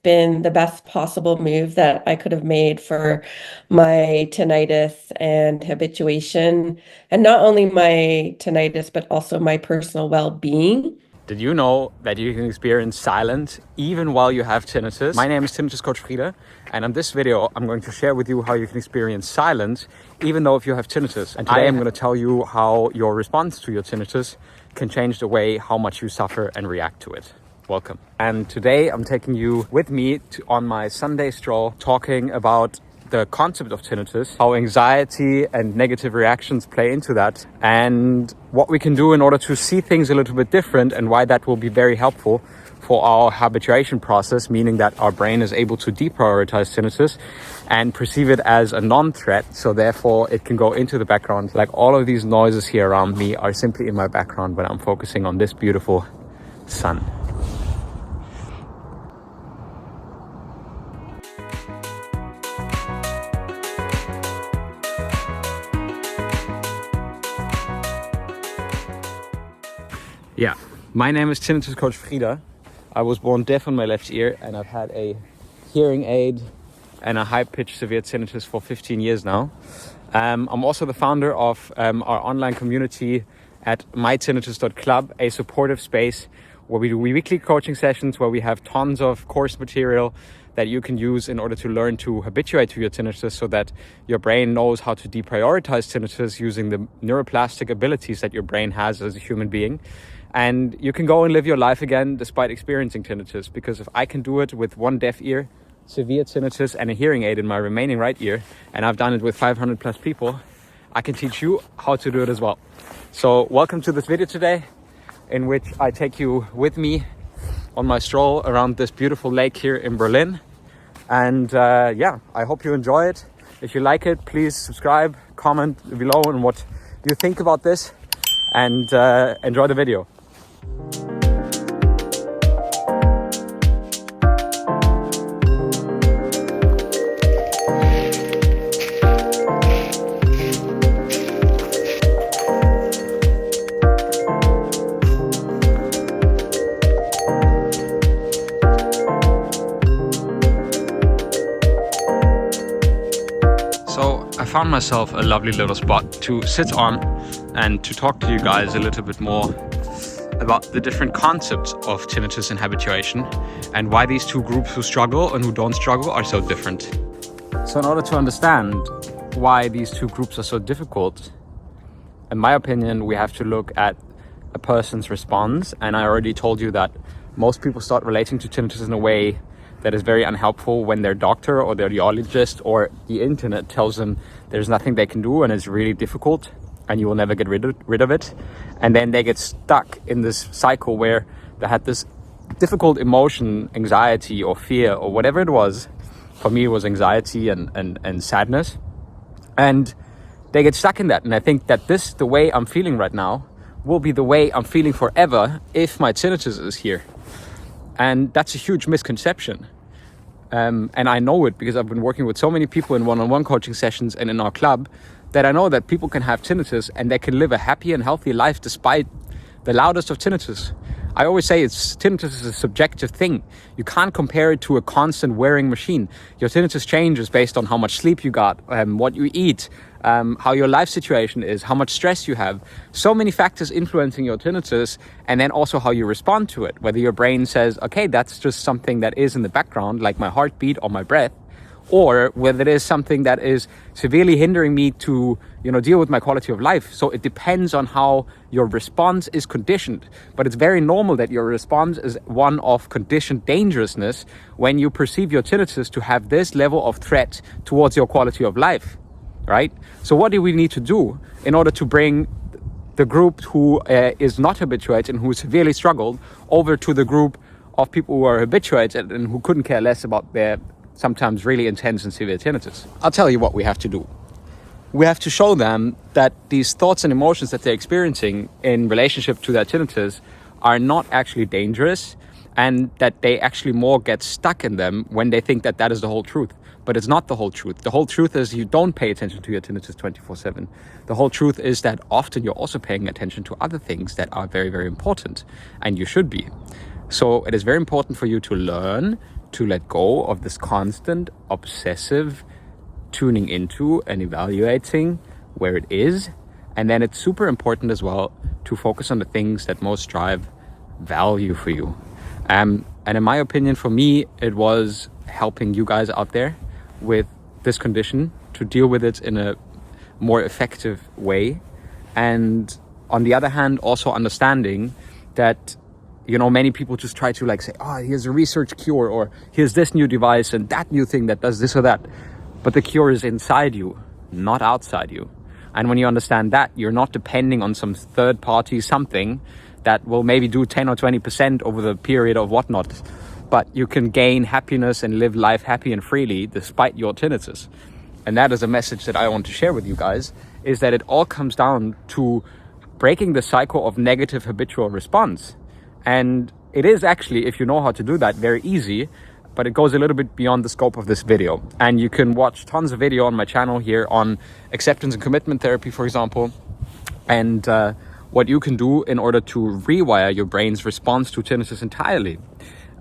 been the best possible move that I could have made for my tinnitus and habituation, and not only my tinnitus, but also my personal well-being. Did you know that you can experience silence even while you have tinnitus? My name is Tinnitus Coach Frida, and in this video, I'm going to share with you how you can experience silence even though if you have tinnitus. And today I'm going to tell you how your response to your tinnitus can change the way how much you suffer and react to it. Welcome. And today I'm taking you with me on my Sunday stroll, talking about the concept of tinnitus, how anxiety and negative reactions play into that, and what we can do in order to see things a little bit different, and why that will be very helpful for our habituation process, meaning that our brain is able to deprioritize tinnitus and perceive it as a non-threat, so therefore it can go into the background. Like all of these noises here around me are simply in my background when I'm focusing on this beautiful sun. Yeah, my name is Tinnitus Coach Frida. I was born deaf on my left ear, and I've had a hearing aid and a high-pitched severe tinnitus for 15 years now. I'm also the founder of our online community at mytinnitus.club, a supportive space where we do weekly coaching sessions, where we have tons of course material that you can use in order to learn to habituate to your tinnitus, so that your brain knows how to deprioritize tinnitus using the neuroplastic abilities that your brain has as a human being. And you can go and live your life again despite experiencing tinnitus, because if I can do it with one deaf ear, severe tinnitus, and a hearing aid in my remaining right ear, and I've done it with 500 plus people, I can teach you how to do it as well. So welcome to this video today, in which I take you with me on my stroll around this beautiful lake here in Berlin. And yeah, I hope you enjoy it. If you like it, please subscribe, comment below on what you think about this, and enjoy the video. So I found myself a lovely little spot to sit on and to talk to you guys a little bit more about the different concepts of tinnitus and habituation, and why these two groups who struggle and who don't struggle are so different. So in order to understand why these two groups are so difficult, in my opinion, we have to look at a person's response. And I already told you that most people start relating to tinnitus in a way that is very unhelpful when their doctor or their audiologist or the internet tells them there's nothing they can do and it's really difficult and you will never get rid of it. And then they get stuck in this cycle where they had this difficult emotion, anxiety or fear or whatever it was. For me, it was anxiety and sadness. And they get stuck in that. And I think that the way I'm feeling right now, will be the way I'm feeling forever if my tinnitus is here. And that's a huge misconception. And I know it because I've been working with so many people in one-on-one coaching sessions and in our club, that I know that people can have tinnitus and they can live a happy and healthy life despite the loudest of tinnitus. I always say tinnitus is a subjective thing. You can't compare it to a constant wearing machine. Your tinnitus changes based on how much sleep you got, what you eat, how your life situation is, how much stress you have. So many factors influencing your tinnitus, and then also how you respond to it. Whether your brain says, okay, that's just something that is in the background, like my heartbeat or my breath, or whether it is something that is severely hindering me to, deal with my quality of life. So it depends on how your response is conditioned. But it's very normal that your response is one of conditioned dangerousness when you perceive your tinnitus to have this level of threat towards your quality of life, right? So what do we need to do in order to bring the group who is not habituated and who severely struggled over to the group of people who are habituated and who couldn't care less about their sometimes really intense and severe tinnitus? I'll tell you what we have to do. We have to show them that these thoughts and emotions that they're experiencing in relationship to their tinnitus are not actually dangerous, and that they actually more get stuck in them when they think that that is the whole truth. But it's not the whole truth. The whole truth is you don't pay attention to your tinnitus 24/7. The whole truth is that often you're also paying attention to other things that are very, very important, and you should be. So it is very important for you to learn to let go of this constant obsessive tuning into and evaluating where it is. And then it's super important as well to focus on the things that most drive value for you. And in my opinion, for me, it was helping you guys out there with this condition to deal with it in a more effective way. And on the other hand, also understanding that, you know, many people just try to like say, oh, here's a research cure, or here's this new device and that new thing that does this or that. But the cure is inside you, not outside you. And when you understand that, you're not depending on some third party something that will maybe do 10 or 20% over the period of whatnot. But you can gain happiness and live life happy and freely despite your tinnitus. And that is a message that I want to share with you guys, is that it all comes down to breaking the cycle of negative habitual response. And it is actually, if you know how to do that, very easy, but it goes a little bit beyond the scope of this video. And you can watch tons of video on my channel here on acceptance and commitment therapy, for example, and what you can do in order to rewire your brain's response to tinnitus entirely.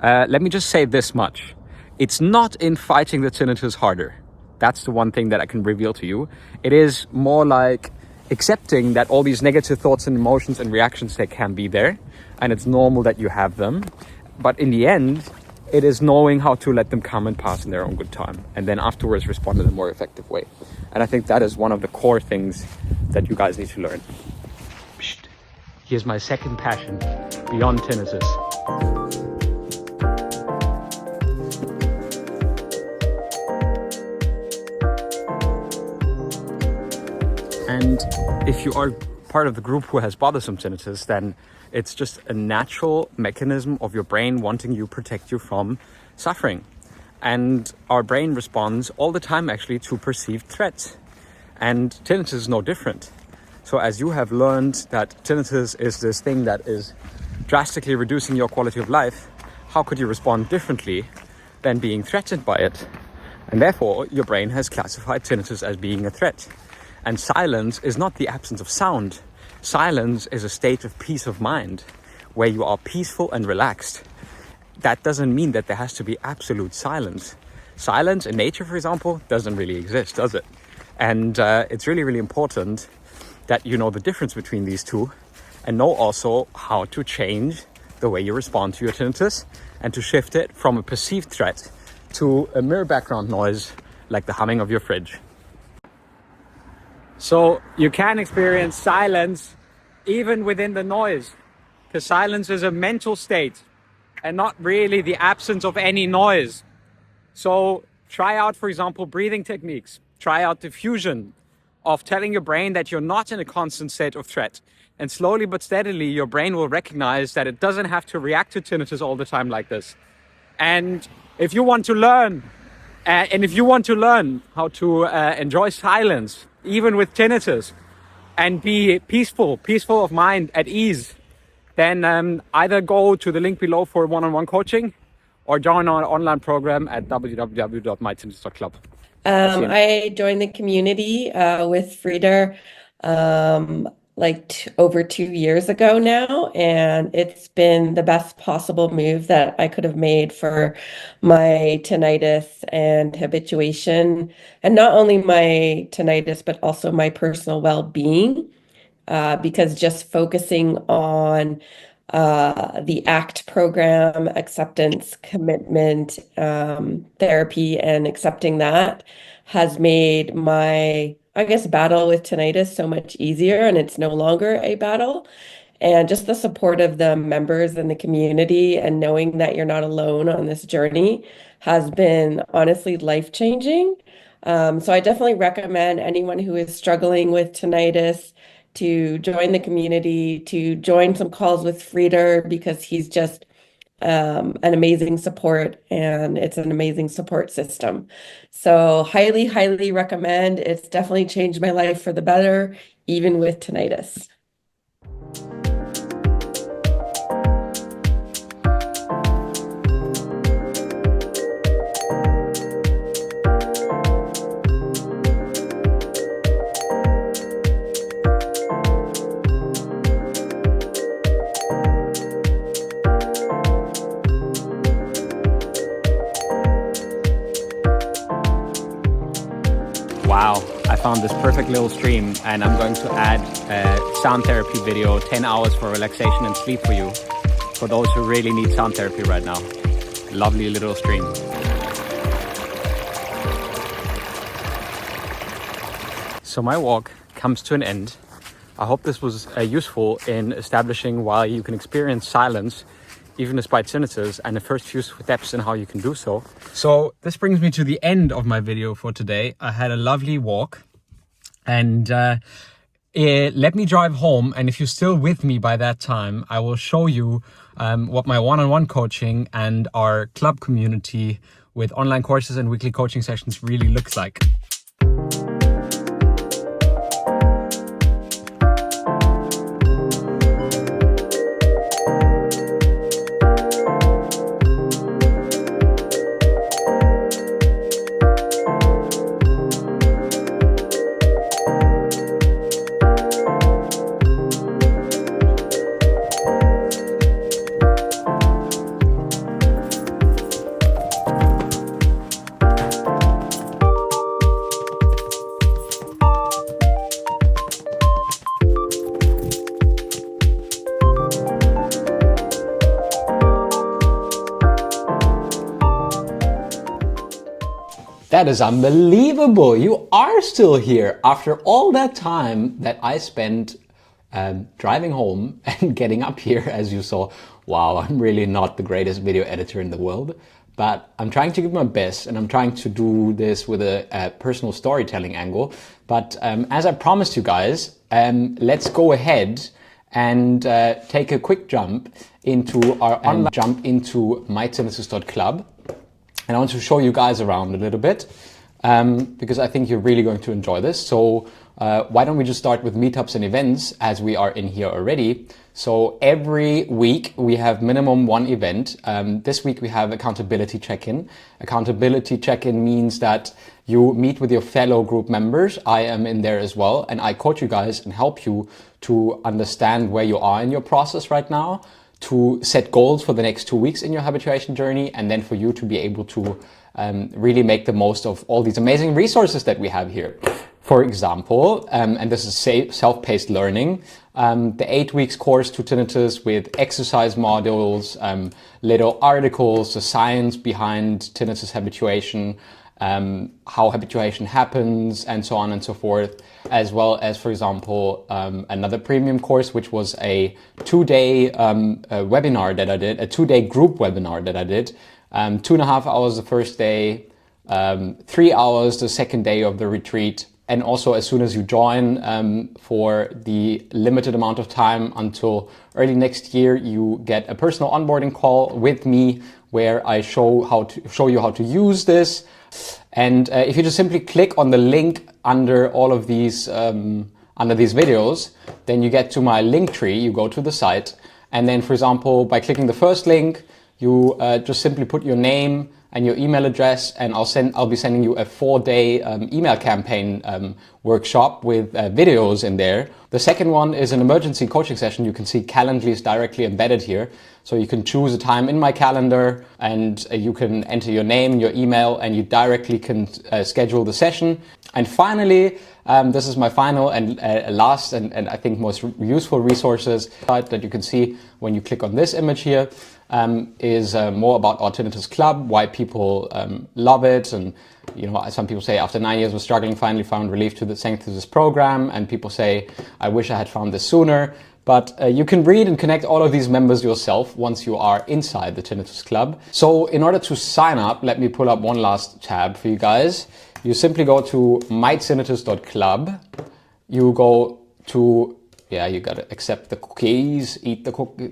Let me just say this much. It's not in fighting the tinnitus harder. That's the one thing that I can reveal to you. It is more like accepting that all these negative thoughts and emotions and reactions, they can be there, and it's normal that you have them. But in the end, it is knowing how to let them come and pass in their own good time, and then afterwards respond in a more effective way. And I think that is one of the core things that you guys need to learn. Here's my second passion beyond tinnitus. And if you are part of the group who has bothersome tinnitus, then it's just a natural mechanism of your brain wanting you, protect you from suffering. And our brain responds all the time actually to perceived threats. And tinnitus is no different. So as you have learned that tinnitus is this thing that is drastically reducing your quality of life, how could you respond differently than being threatened by it? And therefore, your brain has classified tinnitus as being a threat. And silence is not the absence of sound. Silence is a state of peace of mind where you are peaceful and relaxed. That doesn't mean that there has to be absolute silence. Silence in nature, for example, doesn't really exist, does it? And it's really, really important that you know the difference between these two, and know also how to change the way you respond to your tinnitus and to shift it from a perceived threat to a mere background noise like the humming of your fridge. So you can experience silence even within the noise, because silence is a mental state and not really the absence of any noise. So try out, for example, breathing techniques. Try out diffusion of telling your brain that you're not in a constant state of threat. And slowly but steadily, your brain will recognize that it doesn't have to react to tinnitus all the time like this. And if you want to learn, how to enjoy silence, even with tinnitus, and be peaceful of mind, at ease, then either go to the link below for one-on-one coaching or join our online program at www.mytinnitus.club. I joined the community with Frieder over 2 years ago now, and it's been the best possible move that I could have made for my tinnitus and habituation, and not only my tinnitus, but also my personal well-being, because just focusing on the ACT program, acceptance, commitment, therapy, and accepting that has made my, I guess, battle with tinnitus so much easier, and it's no longer a battle. And just the support of the members in the community and knowing that you're not alone on this journey has been honestly life-changing. So I definitely recommend anyone who is struggling with tinnitus to join the community, to join some calls with Frieder, because he's just an amazing support, and it's an amazing support system. So highly, highly recommend. It's definitely changed my life for the better, even with tinnitus. Wow, I found this perfect little stream, and I'm going to add a sound therapy video, 10 hours for relaxation and sleep for you, for those who really need sound therapy right now. Lovely little stream. So my walk comes to an end. I hope this was useful in establishing why you can experience silence even despite tinnitus, and the first few steps in how you can do so. So this brings me to the end of my video for today. I had a lovely walk, and let me drive home, and if you're still with me by that time, I will show you what my one-on-one coaching and our club community with online courses and weekly coaching sessions really looks like. That is unbelievable. You are still here after all that time that I spent driving home and getting up here, as you saw. Wow, I'm really not the greatest video editor in the world, but I'm trying to give my best, and I'm trying to do this with a personal storytelling angle. But as I promised you guys, let's go ahead and take a quick jump into our online jump into mytinnitus.club. And I want to show you guys around a little bit because I think you're really going to enjoy this. So why don't we just start with meetups and events, as we are in here already. So every week we have minimum one event. This week we have accountability check-in. Accountability check-in means that you meet with your fellow group members. I am in there as well, and I coach you guys and help you to understand where you are in your process right now, to set goals for the next 2 weeks in your habituation journey, and then for you to be able to really make the most of all these amazing resources that we have here. For example, and this is self-paced learning, the 8 weeks course to tinnitus with exercise modules, little articles, the science behind tinnitus habituation, how habituation happens, and so on and so forth, as well as, for example, another premium course, which was a 2-day webinar that I did, a 2-day group webinar that I did, 2.5 hours the first day, 3 hours the second day of the retreat. And also, as soon as you join for the limited amount of time until early next year, you get a personal onboarding call with me where I show you how to use this. And if you just simply click on the link under all of these under these videos, then you get to my link tree. You go to the site, and then, for example, by clicking the first link, you just simply put your name and your email address, and I'll be sending you a 4-day email campaign workshop with videos in there. The second one is an emergency coaching session. You can see Calendly is directly embedded here. So you can choose a time in my calendar, and you can enter your name, your email, and you directly can schedule the session. And finally, this is my final and last and I think most useful resources that you can see when you click on this image here. Is more about our Tinnitus Club, why people love it. And, you know, some people say after 9 years of struggling, finally found relief thanks to this program. And people say, I wish I had found this sooner. But you can read and connect all of these members yourself once you are inside the Tinnitus Club. So in order to sign up, let me pull up one last tab for you guys. You simply go to mytinnitus.club. You go to you gotta accept the cookies,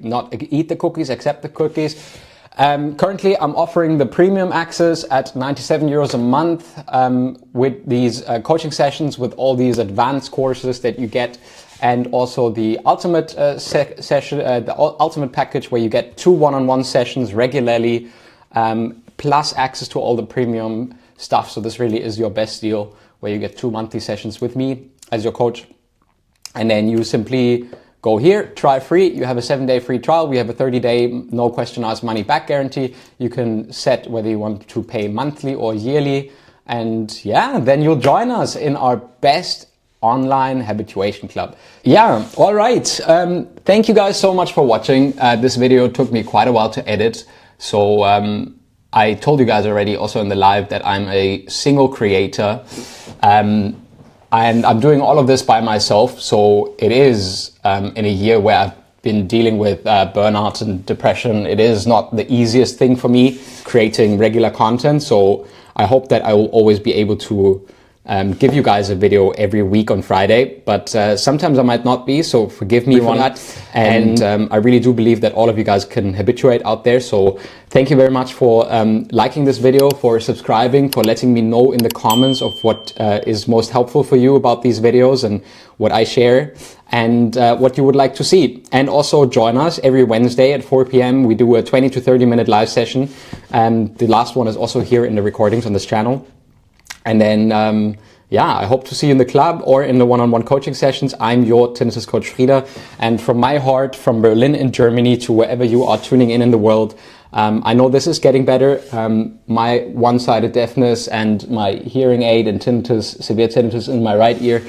not eat the cookies, accept the cookies. Currently, I'm offering the premium access at 97 euros a month with these coaching sessions, with all these advanced courses that you get, and also the ultimate session, the ultimate package where you get 2 one-on-one sessions regularly, plus access to all the premium stuff. So this really is your best deal, where you get 2 monthly sessions with me as your coach. And then you simply go here, try free. You have a 7-day free trial. We have a 30-day, no question asked money back guarantee. You can set whether you want to pay monthly or yearly. And yeah, then you'll join us in our best online habituation club. Yeah, all right. Thank you guys so much for watching. This video took me quite a while to edit. So I told you guys already also in the live that I'm a single creator. And I'm doing all of this by myself. So it is in a year where I've been dealing with burnout and depression. It is not the easiest thing for me creating regular content. So I hope that I will always be able to give you guys a video every week on Friday, but sometimes I might not be, so forgive me for that. And I really do believe that all of you guys can habituate out there. So thank you very much for liking this video, for subscribing, for letting me know in the comments of what is most helpful for you about these videos and what I share, and what you would like to see. And also join us every Wednesday at 4 p.m. We do a 20 to 30 minute live session. And the last one is also here in the recordings on this channel. And then, yeah, I hope to see you in the club or in the one-on-one coaching sessions. I'm your tinnitus coach, Frieda. And from my heart, from Berlin in Germany to wherever you are tuning in the world, I know this is getting better. My one-sided deafness and my hearing aid and tinnitus, severe tinnitus in my right ear,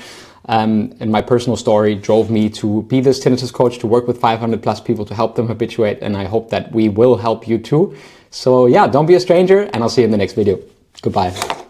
and my personal story drove me to be this tinnitus coach, to work with 500 plus people to help them habituate. And I hope that we will help you too. So yeah, don't be a stranger, and I'll see you in the next video. Goodbye.